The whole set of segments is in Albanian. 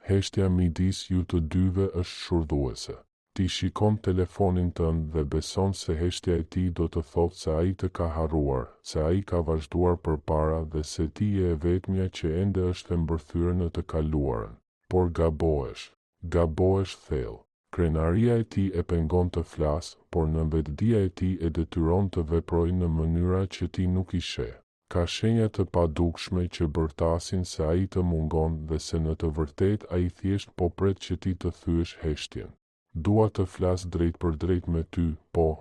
Heshtja midis ju të dyve është shurdhuese. Ti shikon telefonin tënd dhe beson se heshtja e tij do të thotë se ai të ka harruar, se ai ka vazhduar përpara dhe se ti je e vetmja që ende është e mbërthyer në të kaluarën. Por gabohesh thellë. Krenaria e tij e pengon të flasë, por në vetdia e tij e detyron të veprojë në mënyra që ti nuk i sheh. Ka shenja të padukshme që bërtasin se ai të mungon dhe se në të vërtetë ai thjesht po pret që ti të thyesh heshtjen. Dua të flas drejt për drejt me ty,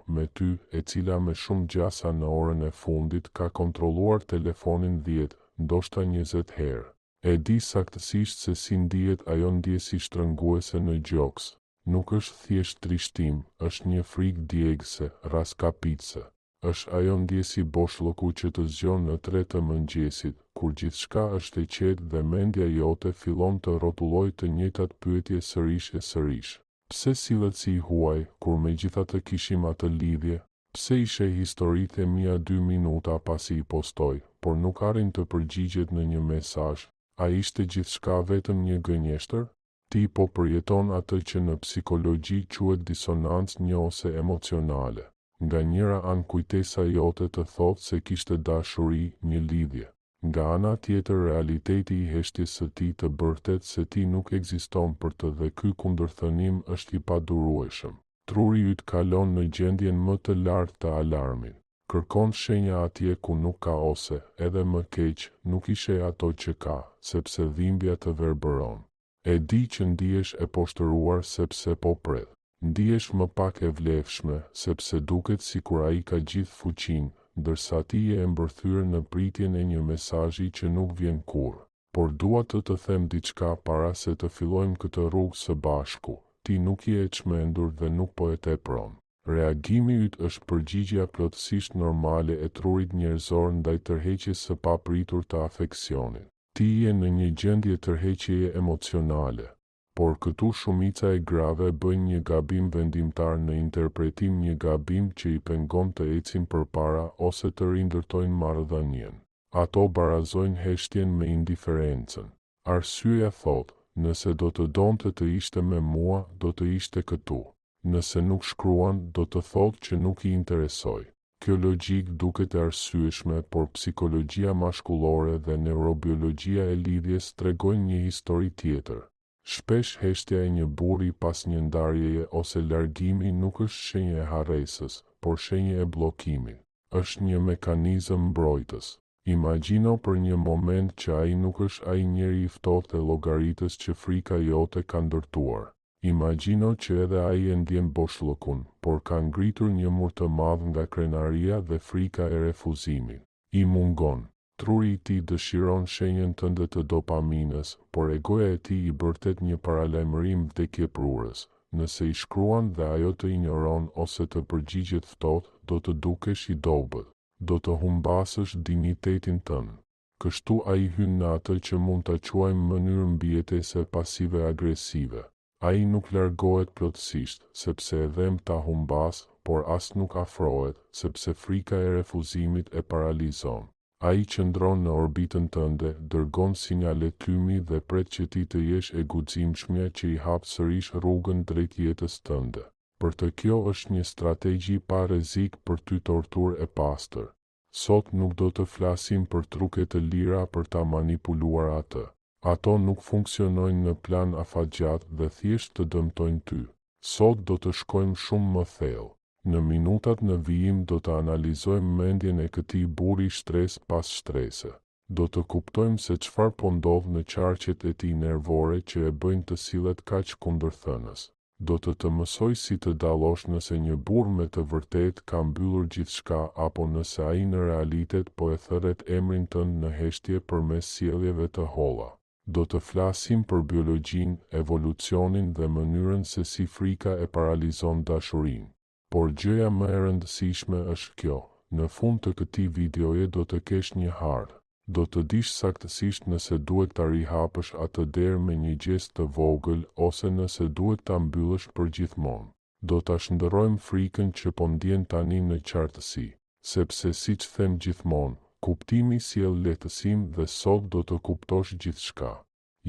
me ty, e cila me shumë gjasa në orën e fundit ka kontrolluar telefonin 10, ndoshta 20 herë. E di saktësisht se si ndihet ajo ndjesi shtrënguese në gjoks. Nuk është thjesht trishtim, është një frikë djegëse, raskapitse. Është ajo ndjesi boshllëku që të zgjon në 3 të mëngjesit, kur gjithçka është e qetë dhe mendja jote fillon të rrotullojë të njëjtat pyetje sërish e sërish. Pse sillet si i huaj, kur megjithatë kishim atë lidhje? Pse i sheh historitë e mia 2 minuta pasi i postoj, por nuk arrin të përgjigjet në një mesazh? A ishte gjithçka vetëm një gënjeshtër? Ti po përjeton atë që në psikologji quhet disonancë njëose emocionale. Nga njëra anë kujtesa jote të thotë se kishte dashuri, një lidhje. Nga ana tjetër realiteti i heshtjes së tij të bërtet se ti nuk ekziston për të dhe ky kundërthënim është i padurueshëm. Truri yt kalon në gjendjen më të lartë të alarmin. Kërkon shenja atje ku nuk ka ose, edhe më keq, nuk i sheh ato që ka, sepse dhimbja të verbëron. E di që ndihesh e poshtëruar sepse po pret. Ndihesh më pak e vlefshme, sepse duket sikur ai ka gjithë fuqinë, ndërsa ti je e mbërthyer në pritjen e një mesazhi që nuk vjen kurrë. Por dua të them diçka para se të fillojmë këtë rrugë së bashku. Ti nuk je e çmendur dhe nuk po e tepron. Reagimi yt është përgjigjja plotësisht normale e trurit njerëzor ndaj tërheqjes së papritur të afeksionit. Ti je në një gjendje tërheqjeje emocionale. Por këtu shumica e grave bëjnë një gabim vendimtar në interpretim, një gabim që i pengon të ecin përpara ose të rindërtojnë marrëdhënien. Ato barazojnë heshtjen me indiferencën. Arsyeja thotë, nëse do të donte të ishte me mua, do të ishte këtu. Nëse nuk shkruan, do të thotë që nuk i interesoj. Kjo logjik duket e arsyeshme, por psikologjia mashkullore dhe neurobiologjia e lidhjes tregojnë një histori tjetër. Shpesh heshtja e një burri pas një ndarjeje ose largimi nuk është shenjë e harresës, por shenjë e bllokimit. Është një mekanizëm mbrojtës. Imagjino për një moment që ai nuk është ai njeri i ftohtë e llogaritës që frika jote ka ndërtuar. Imagjino që edhe ai e ndjen boshllëkun, por ka ngritur një mur të madh nga krenaria dhe frika e refuzimit. I mungon. Truri i tij dëshiron shenjën tënde të dopaminës, por egoja e tij i bërtet një paralajmërim vdekjeprurës. Nëse i shkruan dhe ajo të injoron ose të përgjigjet ftohtë, do të dukesh i dobët. Do të humbasësh dinjitetin tënd. Kështu ai hyn në atë që mund ta quajmë mënyrë mbijetese pasive agresive. Ai nuk largohet plotësisht, sepse e dhem ta humbas, por as nuk afrohet, sepse frika e refuzimit e paralizon. Ai qëndron në orbitën tënde, dërgon sinjale tymi dhe pret që ti të jesh e guximshmja që i hap sërish rrugën drejt jetës tënde. Për të kjo është një strategji pa rrezik për ty torturë e pastër. Sot nuk do të flasim për truke të lira për ta manipuluar atë. Ato nuk funksionojnë në plan afatgjat dhe thjesht të dëmtojnë ty. Sot do të shkojmë shumë më thellë. Në minutat në vijim do të analizojmë mendjen e këtij burri stres pas strese. Do të kuptojmë se çfarë po ndodh në qarqet e tij nervore që e bëjnë të sillet kaq kundërthënës. Do të mësoj si të dallosh nëse një burr me të vërtetë ka mbyllur gjithçka apo nëse ai në realitet po e thërret emrin tënd në heshtje përmes sjelljeve të holla. Do të flasim për biologjinë, evolucionin dhe mënyrën se si frika e paralizon dashurinë. Por gjëja më e rëndësishme është kjo, në fund të këtij videoje do të kesh një harë. Do të dish saktësisht nëse duhet ta rihapësh atë derë me një gest të vogël ose nëse duhet ta mbyllësh përgjithmonë. Do ta shndërrojmë frikën që po ndjen tani në qartësi, sepse siç them gjithmonë, kuptimi sjell lehtësim dhe sot do të kuptosh gjithçka.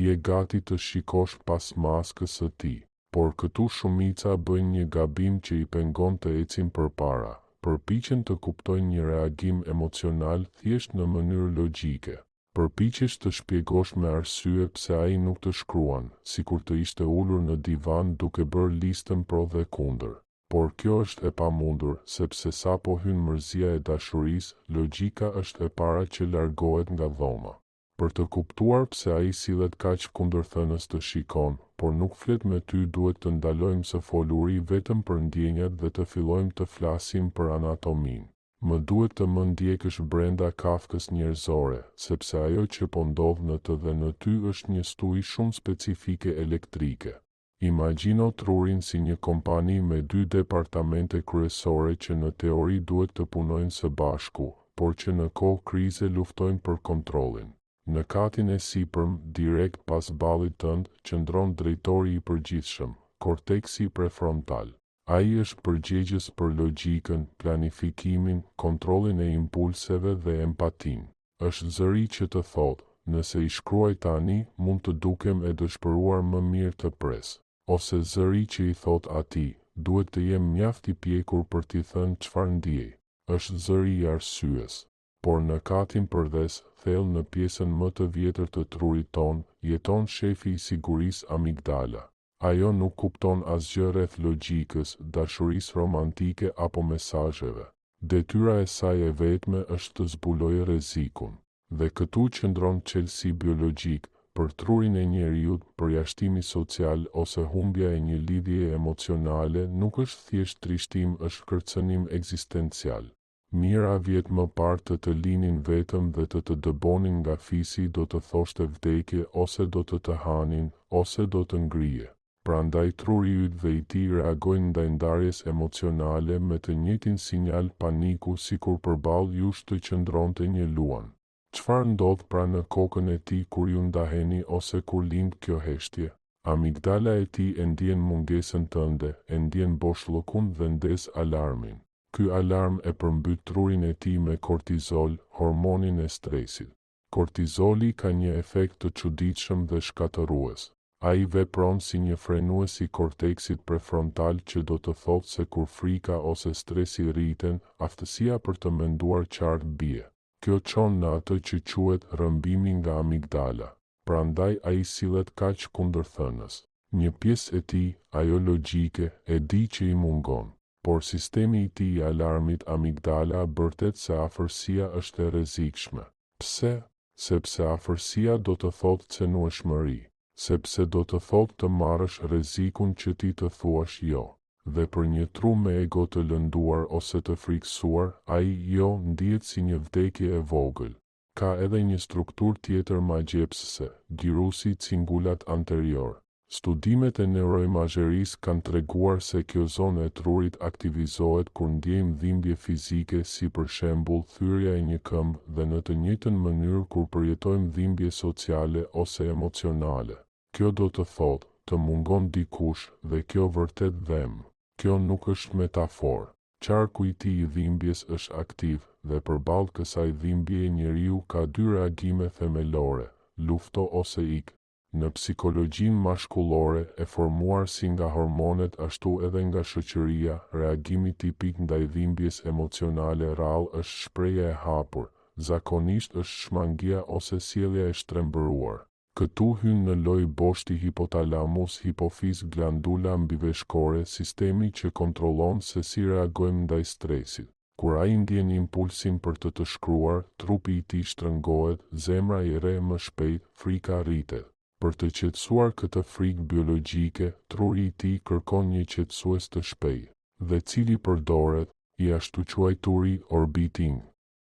je gati të shikosh pas maskës së tij. Por këtu shumica bëjnë një gabim që i pengon të ecin përpara. Përpiqen të kuptojnë një reagim emocional thjesht në mënyrë logjike. Përpiqesh të shpjegosh me arsye pse ai nuk të shkruan, sikur të ishte ulur në divan duke bërë listën pro dhe kundër. Por kjo është e pamundur, sepse sapo hyn mërzia e dashurisë, logjika është e para që largohet nga dhoma. Për të kuptuar pse ai sillet kaq kundërthënës të shikon, por nuk flet me ty, duhet të ndalojmë së foluri vetëm për ndjenjat dhe të fillojmë të flasim për anatominë. Më duhet të më ndjekësh brenda kafkës njerëzore, sepse ajo që po ndodh në të dhe në ty është një stuhi shumë specifike elektrike. Imagjino trurin si një kompani me 2 departamente kryesore që në teori duhet të punojnë së bashku, por që në kohë krize luftojnë për kontrollin. Në katin e sipërm, direkt pas ballit tënd, qëndron drejtori i përgjithshëm, korteksi prefrontal. Ai është përgjegjës për logjikën, planifikimin, kontrollin e impulseve dhe empatinë. Është zëri që të thotë, nëse i shkruaj tani, mund të dukem e dëshpëruar, më mirë të pres. Ose zëri që i thotë atij, duhet të jem mjaft i pjekur për t'i thënë çfarë ndjej. Është zëri i arsyes. Por në katin përdes, thellë në pjesën më të vjetër të trurit ton, jeton shefi i sigurisë, amigdala. Ajo nuk kupton asgjë rreth logjikës, dashurisë romantike apo mesazheve. Detyra e saj e vetme është të zbulojë rrezikun. Dhe këtu qëndron çelësi biologjik. Për trurin e njeriut, përjashtimi social ose humbja e një lidhje emocionale nuk është thjesht trishtim, është kërcënim ekzistencial. Mira vjet më parë të linin vetëm dhe të dëbonin nga fisi, do të thoshte vdekje, ose do të hanin, ose do të ngrije. Prandaj truri yt dhe i tij reagojnë ndaj ndarjes emocionale me të njëjtin sinjal paniku, sikur përballë jush të qëndronte një luan. Çfarë ndodh pra në kokën e tij kur ju ndaheni ose kur lind kjo heshtje? Amigdala e tij e ndjen mungesën tënde, e ndjen boshllokun dhe ndes alarmin. Ky alarm e përmbyt trurin e tij me kortizol, hormonin e stresit. Kortizoli ka një efekt të çuditshëm dhe shkatërues. Ai vepron si një frenues i korteksit prefrontal, që do të thotë se kur frika ose stresi rriten, aftësia për të menduar qartë bie. Kjo çon në atë që quhet rrëmbimi nga amigdala. Prandaj ai sillet kaq kundërthënës. Një pjesë e tij, ajo logjike, e di që i mungon. Por sistemi i tij i alarmit, amigdala, bërtet se afërsia është e rrezikshme. Pse? Sepse afërsia do të thotë cenueshmëri, sepse do të thotë të marrësh rrezikun që ti të thuash jo. Dhe për një tru me ego të lënduar ose të frikësuar, ai jo ndihet si një vdekje e vogël. Ka edhe një strukturë tjetër magjepsëse, girusi cingulat anterior. Studimet e neuroimazherisë kanë treguar se kjo zonë e trurit aktivizohet kur ndjejmë dhimbje fizike, si për shembull thyrja e një këmbë, dhe në të njëjtën mënyrë kur përjetojmë dhimbje sociale ose emocionale. Kjo do të thotë, të mungon dikush, dhe kjo vërtet dhem. Kjo nuk është metaforë. Qarku i tij i dhimbjes është aktiv, dhe përballë kësaj dhimbje njeriu ka 2 reagime themelore: lufto ose ik. Në psikologjinë mashkullore, e formuar si nga hormonet ashtu edhe nga shoqëria, reagimi tipik ndaj dhimbjes emocionale rrallë është shprehja e hapur, zakonisht është shmangia ose sjellja e shtrembëruar. Këtu hyn në lojë boshti hipotalamus, hipofiz, glandula mbiveshkore, sistemi që kontrollon se si reagojmë ndaj stresit. Kur ai ndjen impulsin për të shkruar, trupi i tij shtrëngohet, zemra i rre më shpejt, frika rritet. Për të qetësuar këtë frikë biologjike, truri i tij kërkon një qetësues të shpejtë, dhe cili përdoret, i ashtu quajturi orbiting.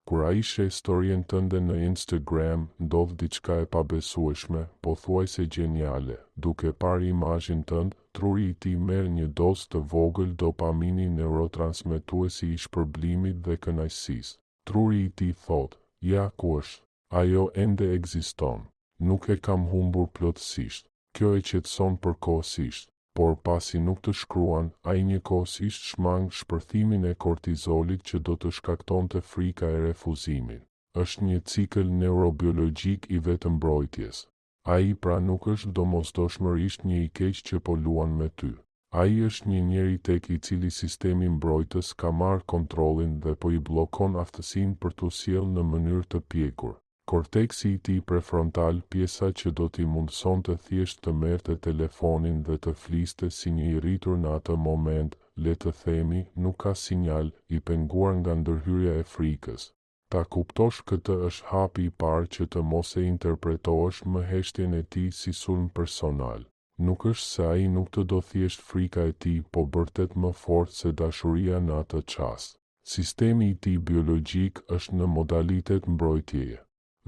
Kur ai sheh storien tënde në Instagram, ndodh diçka e pabesueshme, pothuajse geniale. Duke parë imazhin tënd, truri i tij merr një dozë të vogël dopamini, neurotransmetuesi i shpërblimit dhe kënaqësisë. Truri i tij thotë, ja ku është, ajo ende ekziston. Nuk e kam humbur plotësisht. Kjo e qetëson përkohësisht, por pasi nuk të shkruan, ai njëkohësisht shmang shpërthimin e kortizolit që do të shkaktonte frika e refuzimit. Është një cikël neurobiologjik i vetëmbrojtjes. Ai pra nuk është domosdoshmërisht një i keq që po luan me ty. Ai është një njeri tek i cili sistemi mbrojtës ka marrë kontrollin dhe po i bllokon aftësinë për t'u sjellë në mënyrë të pjekur. Korteksi i tij prefrontal, pjesa që do t'i mundësonte thjesht të merrte telefonin dhe të fliste si një i rritur në atë moment, le të themi, nuk ka sinjal, i penguar nga ndërhyrja e frikës. Ta kuptosh këtë është hapi i parë që të mos e interpretosh më heshtjen e tij si sulm personal. Nuk është se ai nuk të do thjesht frika e tij, po vërtet më fort se dashuria në atë çast. Sistemi i tij biologjik është në modalitet mbrojtjeje.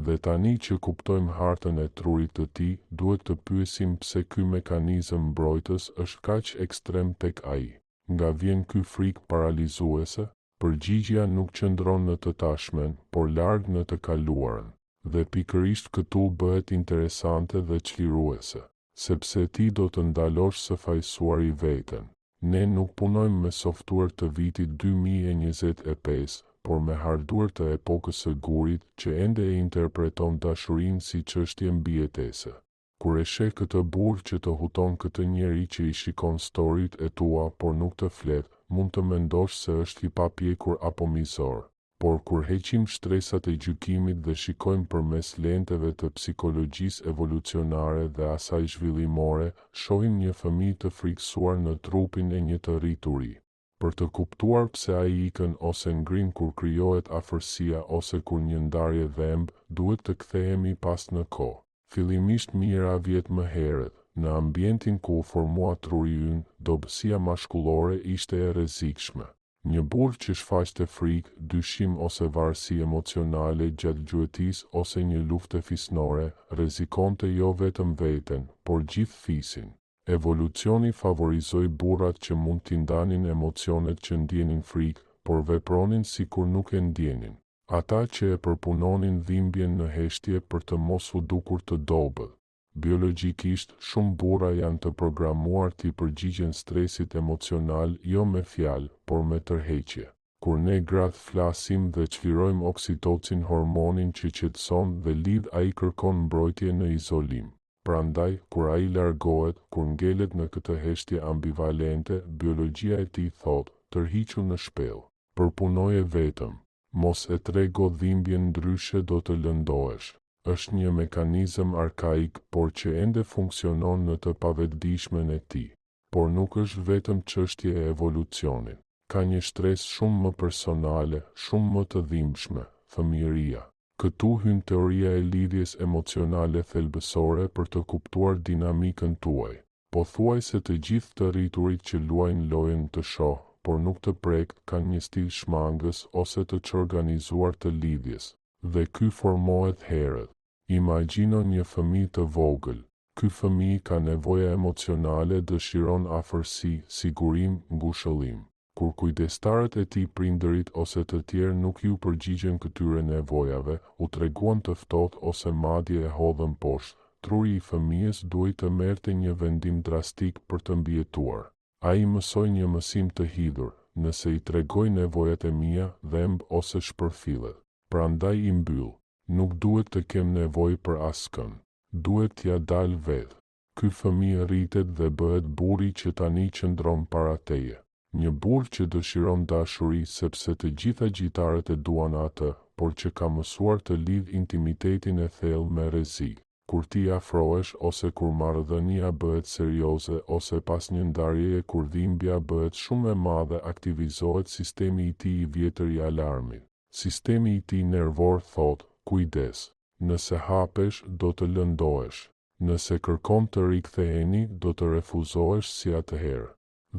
Dhe tani që kuptojmë hartën e trurit të tij, duhet të pyesim pse ky mekanizëm mbrojtës është kaq ekstrem tek ai. Nga vjen ky frikë paralizuese? Përgjigjja nuk qëndron në të tashmen, por larg në të kaluarën. Dhe pikërisht këtu bëhet interesante dhe çliruese, sepse ti do të ndalosh së fajsuari veten. Ne nuk punojmë me software të vitit 2025, por me hardware të epokës së gurit që ende e interpreton dashurinë si çështje mbijetese. Kur e sheh këtë burr që të huton këtë njeri që i shikon storyt e tua por nuk të flet, mund të mendosh se është i papjekur apo mizor. Por kur heqim shtresat e gjykimit dhe shikojmë përmes lenteve të psikologjisë evolucionare dhe asaj zhvillimore, shohim një fëmijë të frikësuar në trupin e një të rrituri. Për të kuptuar pse ai ikën ose ngrin kur krijohet afërsia ose kur një ndarje dhemb, duhet të kthehemi pas në kohë. Fillimisht mijëra vjet më herët, në ambientin ku u formua truri ynë, dobësia mashkullore ishte e rrezikshme. Një burr që shfaqte frikë, dyshim ose varësi emocionale gjatë gjuetisë ose një lufte fisnore, rrezikonte jo vetëm veten, por gjithë fisin. Evolucioni favorizoi burrat që mund t'i ndanin emocionet që ndjenin frikë, por vepronin sikur nuk e ndjenin. Ata që e përpunonin dhimbjen në heshtje për të mos u dukur të dobët. Biologjikisht, shumë burra janë të programuar t'i përgjigjen stresit emocional jo me fjalë, por me tërheqje. Kur ne gratë flasim dhe çlirojmë oksitocin, hormonin që qetëson dhe lidh, ai kërkon mbrojtje në izolim. Prandaj, kur ai largohet, kur ngelet në këtë heshtje ambivalente, biologjia e tij thotë, tërhiqu në shpellë, përpunoje vetëm, mos e trego dhimbjen ndryshe do të lëndohesh. Është një mekanizëm arkaik, por që ende funksionon në të pavetëdijshmen e tij. Por nuk është vetëm çështje e evolucionit. Ka një shtresë shumë më personale, shumë më të dhimbshme, fëmijëria. Këtu hyn teoria e lidhjes emocionale thelbësore për të kuptuar dinamikën tuaj. Pothuajse të gjithë të rriturit që luajnë lojën të shoh, por nuk të prek, kanë një stil shmangës ose të çorganizuar të lidhjes. Dhe ky formohet herët. Imagjino një fëmijë të vogël. Ky fëmijë ka nevoja emocionale, dëshiron afërsi, sigurim, ngushëllim. Kur kujdestarët e tij, prindërit ose të tjerë nuk ju përgjigjen këtyre nevojave, u treguan të ftohtë ose madje e hodhën poshtë, truri i fëmijës duhet të merrte një vendim drastik për të mbijetuar. Ai mësoi një mësim të hidhur: nëse i tregoj nevojat e mia, dhemb ose shpërfillet. Prandaj i mbyll. Nuk duhet të kem nevojë për askën. Duhet t'ja dal vetë. Ky fëmijë rritet dhe bëhet burri që tani qëndron para teje. Një burr që dëshiron dashuri sepse të gjitha gjytarët e duan atë, por që ka mësuar të lidh intimitetin e thellë me rrezik. Kur ti afrohesh ose kur marrëdhënia bëhet serioze ose pas një ndarjeje kur dhimbja bëhet shumë e madhe, aktivizohet sistemi i tij i vjetër i alarmit. Sistemi i tij nervor thotë, kujdes, nëse hapesh do të lëndohesh, nëse kërkon të riktheheni do të refuzohesh si atëherë.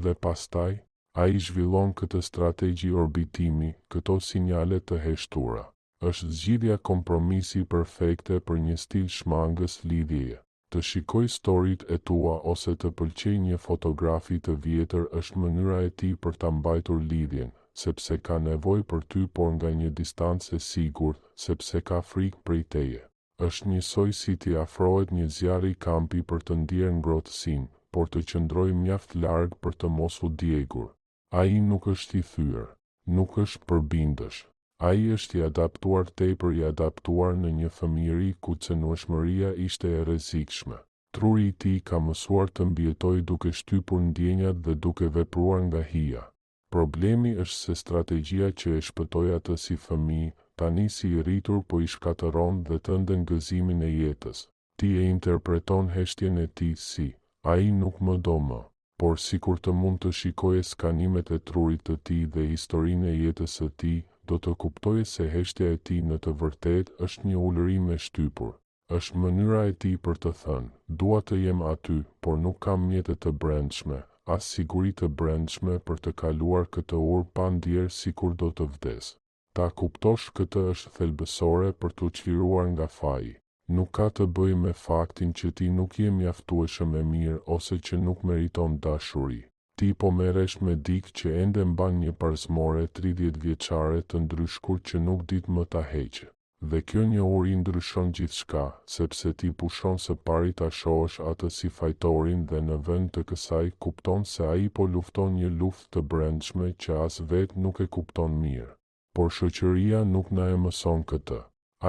Dhe pastaj, ai zhvillon këtë strategji orbitimi, këto sinjale të heshtura. Është zgjidhja kompromisi perfekte për një stil shmangës lidhjeje. Të shikoj storyt e tua ose të pëlqej një fotografi të vjetër është mënyra e tij për ta mbajtur lidhjen, sepse ka nevojë për ty por nga një distancë e sigurt, sepse ka frikë prej teje. Është njësoj si t'i afrohet një zjarr i kampi për të ndier ngrohtësinë, por të qëndroj mjaft larg për të mos u djegur. Ai nuk është i thyer, nuk është përbindësh. Ai është i adaptuar tepër i adaptuar në një fëmijëri ku cënueshmëria ishte e rrezikshme. Truri i tij ka mësuar të mbijetojë duke shtypur ndjenjat dhe duke vepruar nga hija. Problemi është se strategjia që e shpëtoi atë si fëmijë, tani si i rritur po i shkatëron dhe të ndën gëzimin e jetës. Ti e interpreton heshtjen e tij si, ai nuk më do më, por sikur të mund të shikoje skanimet e trurit të tij dhe historinë e jetës së tij, do të kuptoje se heshtja e tij në të vërtetë është një ulërim e shtypur. Është mënyra e tij për të thënë, dua të jem aty, por nuk kam mjete të brendshme, as siguri të brendshme për të kaluar këtë urë pa ndjerë sikur do të vdes. Ta kuptosh këtë është thelbësore për të çliruar nga faji. Nuk ka të bëjë me faktin që ti nuk je mjaftueshëm e mirë ose që nuk meriton dashuri. Ti po merresh me dikë që ende mban një parzmore 30 vjeçare të ndryshkur që nuk dit më ta heqë. Dhe kjo një uri ndryshon gjithçka, sepse ti pushon së pari ta shohësh atë si fajtorin dhe në vend të kësaj kupton se ai po lufton një luftë të brendshme që as vetë nuk e kupton mirë. Por shoqëria nuk na e mëson këtë.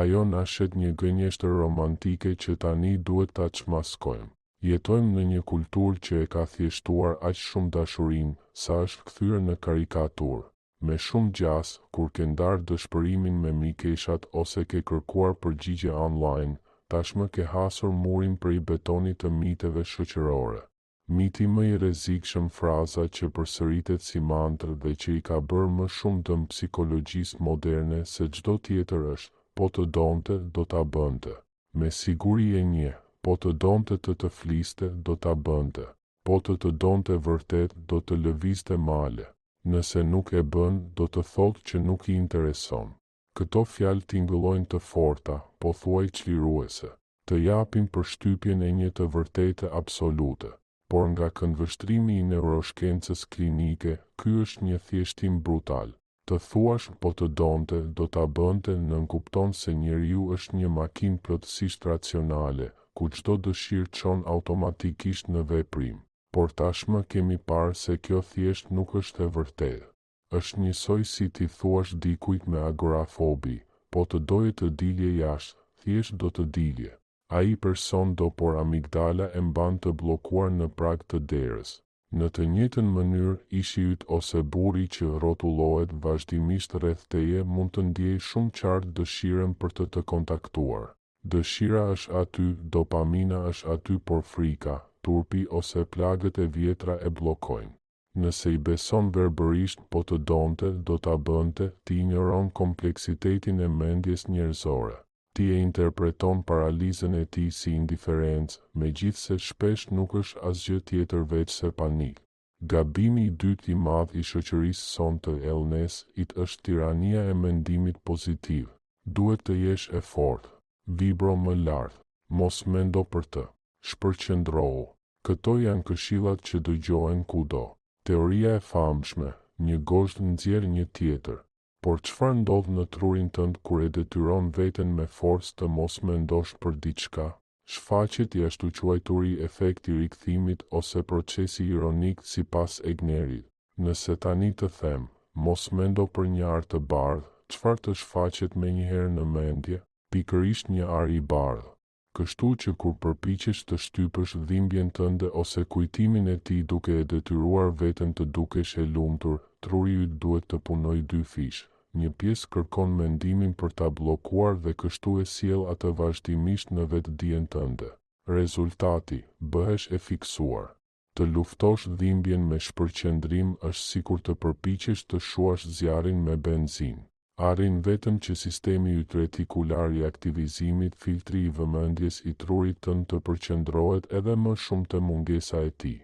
Ajo na shet një gënjeshtër romantike që tani duhet ta çmaskojmë. Jetojmë në një kulturë që e ka thjeshtuar aq shumë dashurinë, sa është kthyer në karikaturë. Me shumë gjas, kur ke ndarë dëshpërimin me mikeshat ose ke kërkuar përgjigje online, tashmë ke hasur murin prej betonit të miteve shoqërore. Miti më i rrezikshëm, fraza që përsëritet si mantrë dhe që i ka bërë më shumë dëm psikologjisë moderne se çdo tjetër është, po të donte, do ta bënte. Me siguri e njeh, po të donte të fliste, do ta bënte. Po të donte vërtet, do të lëvizte male. Nëse nuk e bën, do të thotë që nuk i intereson. Këto fjalë tingëllojnë të forta, po thuaj çliruese. Të japin përshtypjen e një të vërtetë absolute. Por nga këndvështrimi i neuroshkencës klinike, ky është një thjeshtim brutal. Të thuash po të donte, do ta bënte nënkupton se njeriu është një makinë plotësisht racionale, ku çdo dëshirë çon automatikisht në veprim. Por tashmë kemi parë se kjo thjesht nuk është e vërtetë. Është njësoj si ti thuash dikujt me agorafobi, po të doje të dilje jashtë, thjesht do të dilje. Ai person do, por amigdala e mban të bllokuar në prag të derës. Në të njëjtën mënyrë, ishi yt ose burri që rrotullohet vazhdimisht rreth teje mund të ndjejë shumë qartë dëshirën për të kontaktuar. Dëshira është aty, dopamina është aty, por frika, turpi ose plagët e vjetra e bllokojnë. Nëse i beson verbërisht po të donte, do ta bënte, ti injoron kompleksitetin e mendjes njerëzore. Ti e interpreton paralizën e tij si indiferencë, megjithse shpesh nuk është asgjë tjetër veç se panik. Gabimi i dytë i madh i shoqërisë sonte it është tirania e mendimit pozitiv. Duhet të jesh e fortë, vibro më lart, mos mendo për të, shpërqendrohu. Këto janë këshillat që dëgjohen kudo. Teoria e famshme, një gozhd nxjerr një tjetër. Por çfarë ndodh në trurin tënd kur e detyron veten me forcë të mos mendosh për diçka? Shfaqet jashtëquajturi, efekti i rikthimit ose procesi ironik sipas Egnerit. Nëse tani të them, mos mendo për një ar të bardhë, çfarë të shfaqet menjëherë në mendje? Pikërisht një ar i bardhë. Kështu që kur përpiqesh të shtypësh dhimbjen tënde ose kujtimin e tij duke e detyruar veten të dukesh e lumtur, truri yt duhet të punojë dy fish. Një pjesë kërkon mendimin për ta bllokuar dhe kështu e sjell atë vazhdimisht në vetdijen tënde. Rezultati, bëhesh e fiksuar. Të luftosh dhimbjen me shpërqendrim është sikur të përpiqesh të shuash zjarrin me benzinë. Arrin vetëm që sistemi yt retikular i aktivizimit, filtri i vëmendjes i trurit tënd të përqendrohet edhe më shumë te mungesa e tij.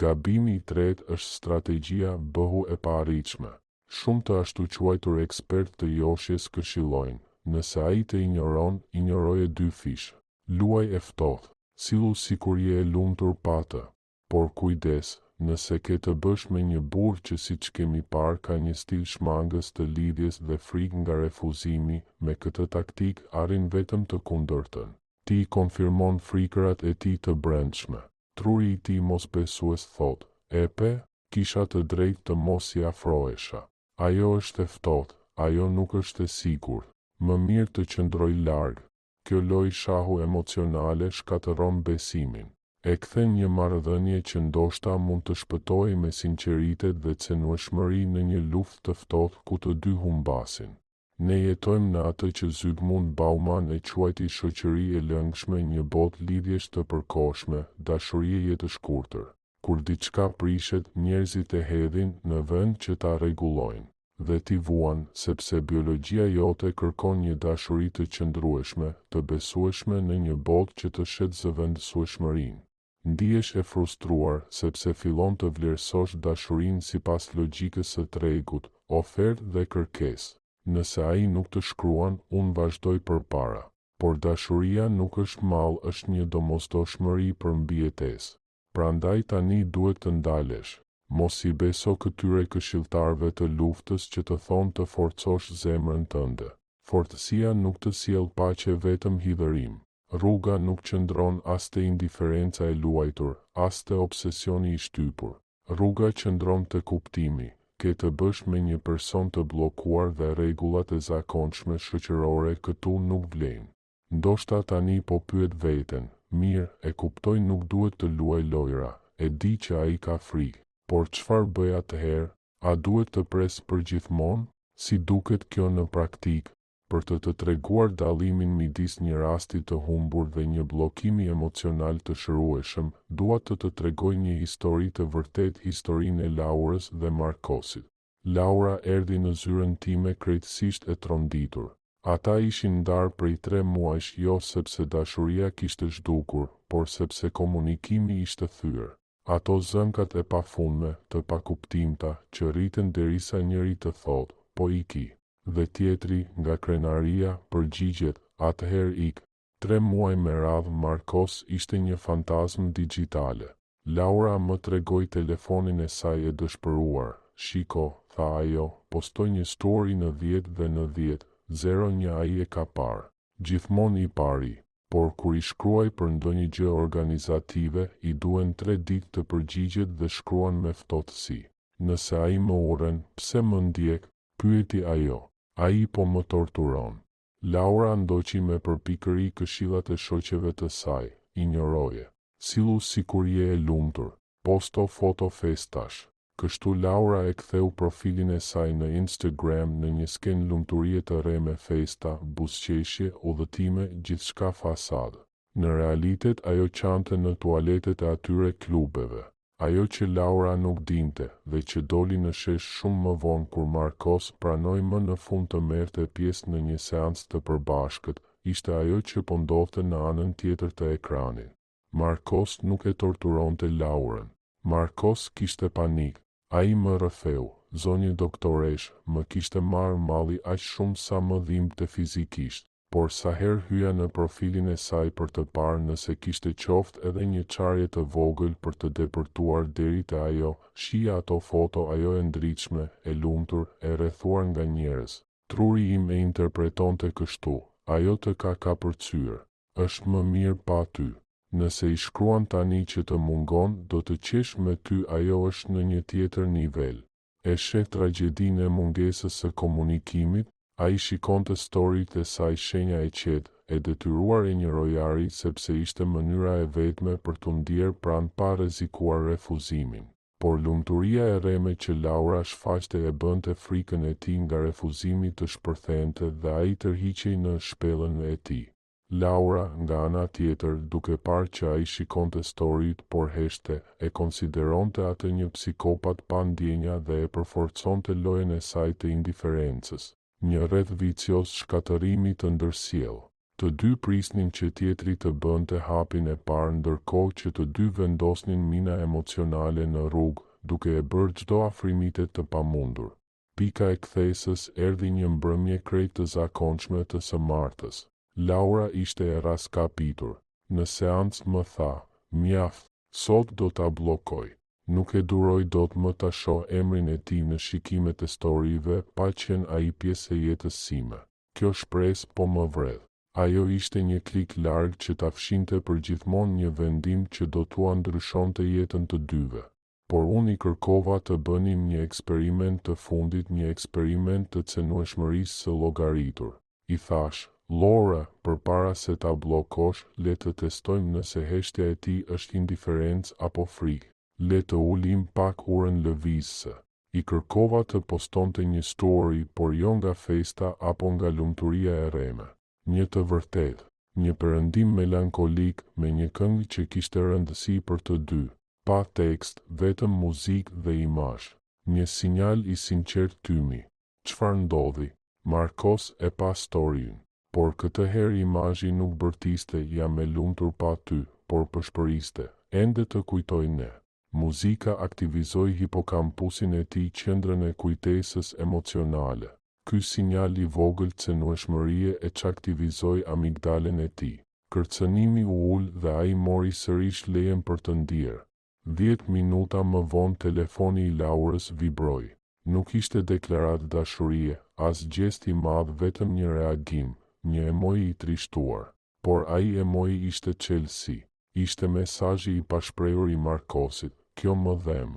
Gabimi i tretë është strategjia bëhu e paarritshme. Shumë të ashtuquajtur ekspert të joshjes këshillojnë, nëse ai të injoron, injoroje dy fish. Luaj e ftohtë, sillu sikur je e lumtur pa të. Por kujdes, nëse ke të bësh me një burr që siç kemi parë ka një stil shmangës të lidhjes dhe frikë nga refuzimi, me këtë taktik arrin vetëm të kundërtën. Ti konfirmon frikërat e tij të brendshme. Truri i tij mosbesues thotë, kisha të drejtë të mos i afrohesha. Ajo është e ftohtë, ajo nuk është e sigurt. Më mirë të qëndroj larg. Kjo lojë shahu emocionale shkatëron besimin. E kthen një marrëdhënie që ndoshta mund të shpëtojë me sinqeritet dhe censhmëri në një luftë të ftohtë ku të dy humbasin. Ne jetojmë në atë që Zygmunt Bauman e quajti shoqëri e lëngshme, një botë lidhjesh të përkohshme, dashurie të shkurtër. Kur diçka prishet, njerëzit e hedhin në vend që ta rregullojnë. Dhe ti vuan, sepse biologjia jote kërkon një dashuri të qëndrueshme, të besueshme në një botë që të shet zëvendësueshmërinë. Ndihesh e frustruar sepse fillon të vlerësosh dashurinë sipas logjikës së tregut, ofertë dhe kërkesë. Nëse ai nuk të shkruan, unë vazhdoj përpara. Por dashuria nuk është mall, është një domosdoshmëri për mbijetesë. Prandaj tani duhet të ndalesh. Mos i beso këtyre këshilltarëve të luftës që të thonë të forcosh zemrën tënde. Fortësia nuk të sjell paqe, vetëm hidhërim. Rruga nuk qëndron as te indiferenca e luajtur, as te obsesioni i shtypur. Rruga qëndron te kuptimi. Ke të bësh me një person të bllokuar dhe rregullat e zakonshme shoqërore këtu nuk vlejnë. Ndoshta tani po pyet veten, mirë, e kuptoj, nuk duhet të luaj lojra, e di që ai ka frikë, por çfarë bëj atëherë? A duhet të pres për gjithmonë? Si duket kjo në praktikë? Për të treguar dallimin midis një rasti të humbur dhe një bllokimi emocional të shërueshëm, dua të tregoj një histori të vërtetë, historinë e Laurës dhe Markosit. Laura erdhi në zyrën time krejtësisht e tronditur. Ata ishin ndarë prej 3 muajsh, jo sepse dashuria kishte zhdukur, por sepse komunikimi ishte thyer. Ato zënkat e pafundme, të pakuptimta, që rriten derisa njëri të thotë, po iki. Dhe tjetri, nga krenaria, përgjigjet, atëherë ik. 3 muaj me radhë Markos ishte një fantazm digjitale. Laura më tregoi telefonin e saj e dëshpëruar. Shiko, tha ajo, postoj një story në 10 dhe në 10:01 ai e ka parë. Gjithmonë i pari, por kur i shkruaj për ndonjë gjë organizative, i duen 3 ditë të përgjigjet dhe shkruan me ftohtësi. Nëse ai më urren, pse më ndjek? Pyeti ajo. Ai po më torturon. Laura ndoqi me përpikëri këshillat e shoqeve të saj, injoroje. Sillu sikur je e lumtur, posto foto festash. Kështu Laura e ktheu profilin e saj në Instagram në një skenë lumturie të re me festa, buzëqeshje, udhëtime, gjithçka fasadë. Në realitet ajo qante në tualetet e atyre klubeve. Ajo që Laura nuk dinte dhe që doli në shesh shumë më vonë kur Markos pranoi më në fund të merrte pjesë në një seancë të përbashkët, ishte ajo që po ndodhte në anën tjetër të ekranit. Markos nuk e torturonte Laurën. Markos kishte panik. Ai më rrëfeu, zonjë doktoresh, më kishte marrë malli aq shumë sa më dhimbte fizikisht. Por sa herë hyja në profilin e saj për të parë nëse kishte qoftë edhe një çarje të vogël për të depërtuar deri te ajo, shija ato foto, ajo e ndritshme, e lumtur, e rrethuar nga njerëz. Truri im e interpretonte kështu, ajo të ka përcyer. Është më mirë pa ty. Nëse i shkruan tani që të mungon, do të qesh me ty, ajo është në një tjetër nivel. E sheh tragjedinë e mungesës së komunikimit. Ai shikonte storyt e saj, shenja e qetë, e detyruar e një rojari sepse ishte mënyra e vetme për t'u ndier pranë pa rrezikuar refuzimin. Por lumturia e rreme që Laura shfaqte e bënte frikën e tij nga refuzimi të shpërthente dhe ai tërhiqej në shpellën e tij. Laura, nga ana tjetër, duke parë që ai shikonte storyt por heshte, e konsideronte atë një psikopat pa ndjenja dhe e përforconte lojën e saj të indiferencës. Një rreth vicios shkatërimi të ndërsjell. Të dy prisnin që tjetri të bënte hapin e parë, ndërkohë që të dy vendosnin mina emocionale në rrugë, duke e bërë çdo afrimitet të pamundur. Pika e kthesës erdhi një mbrëmje krejt të zakonshme të së martës. Laura ishte e raskapitur. Në seancë më tha, mjaft, sot do ta bllokoj. Nuk e duroj dot më ta shoh emrin e tij në shikimet e storyve, pa qenë ai pjesë e jetës sime. Kjo shpresë po më vredh. Ajo ishte një klik larg që ta fshinte përgjithmonë një vendim që do t'ua ndryshonte jetën të dyve. por unë I kërkova të bënim një eksperiment të fundit, një eksperiment të cenueshmërisë së llogaritur. I thash, Laura, përpara se ta bllokosh, le të testojmë nëse heshtja e tij është indiferencë apo frikë. Le të ulim pak urën lëvizëse. I kërkova të postonte një story, por jo nga festa apo nga lumturia e rreme. Një të vërtetë, një perëndim melankolik me një këngë që kishte rëndësi për të dy. Pa tekst, vetëm muzikë dhe imazh. Një sinjal I sinqert tymi. Çfarë ndodhi? Markos e pa storyn. Por këtë herë imazhi nuk bërtiste jam e lumtur pa ty, por përshpëriste. Ende të kujtoj ne. Muzika aktivizoi hipokampusin e tij, qendrën e kujtesës emocionale. Ky sinjal I vogël cenueshmërie e çaktivizoi amigdalen e tij. Kërcënimi u ul dhe ai mori sërish lejen për të ndier. 10 minuta më vonë telefoni I Laurës vibroi. Nuk ishte deklaratë dashurie, as gjest I madh, vetëm një reagim, një emoji I trishtuar. Por ai emoji ishte çelësi. Ishte mesazhi I pashprehur I Markosit. Kjo më dhem.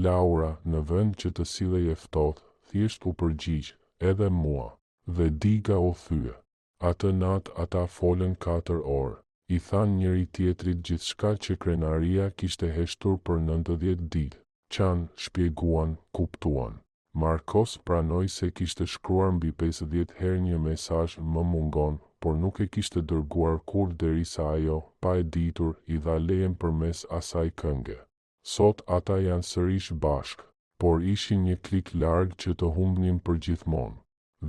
Laura, në vend që të sillej e ftohtë, thjesht u përgjigj, edhe mua. Dhe Diga u thye. Atë natë ata folën 4 orë. I than njëri tjetrit gjithçka që krenaria kishte heshtur për 90 ditë. Qanë, shpjeguan, kuptuan. Markos pranoi se kishte shkruar mbi 50 herë një mesazh më mungon, por nuk e kishte dërguar kur derisa ajo, pa e ditur, I dha lejen përmes asaj kënge. Sot ata janë sërish bashkë, por ishin një klik larg që të humbnin përgjithmonë.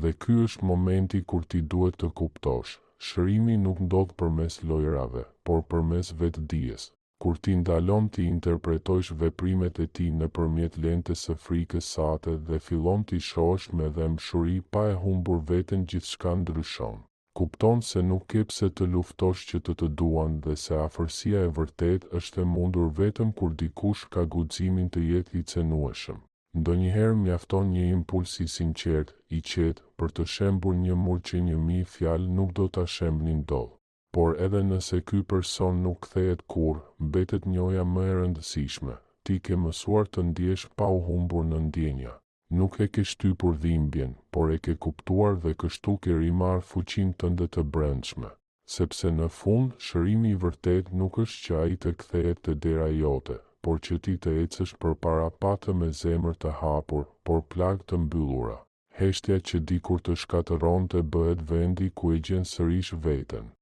Dhe ky është momenti kur ti duhet të kuptosh. Shërimi nuk ndodh përmes lojrave, por përmes vetdijes. Kur ti ndalon ti interpretojsh veprimet e tij nëpërmjet lentes së frikës sate dhe fillon ti shohësh me dëmshuri pa e humbur veten, gjithçka ndryshon. Kupton se nuk ke pse të luftosh që të duan dhe se afërsia e vërtet është e mundur vetëm kur dikush ka guximin të jetë I cenueshëm. Ndonjëherë mjafton një impuls I sinqert, I qetë, për të shembur një mur që 1000 fjalë nuk do ta shembnin dot. Por edhe nëse ky person nuk kthehet kurrë, mbetet njoja më e rëndësishme. Ti ke mësuar të ndjesh pa u humbur në ndjenja. Nuk e ke shtypur dhimbjen, por e ke kuptuar dhe kështu ke rimarr fuqinë tënde të brendshme. Sepse në fund, shërimi I vërtet nuk është që ai të kthehet te dera jote, por që ti të ecësh përpara patë me zemër të hapur, por plagë të mbyllura. Heshtja që dikur të shkatëronte bëhet vendi ku e gjen sërish veten.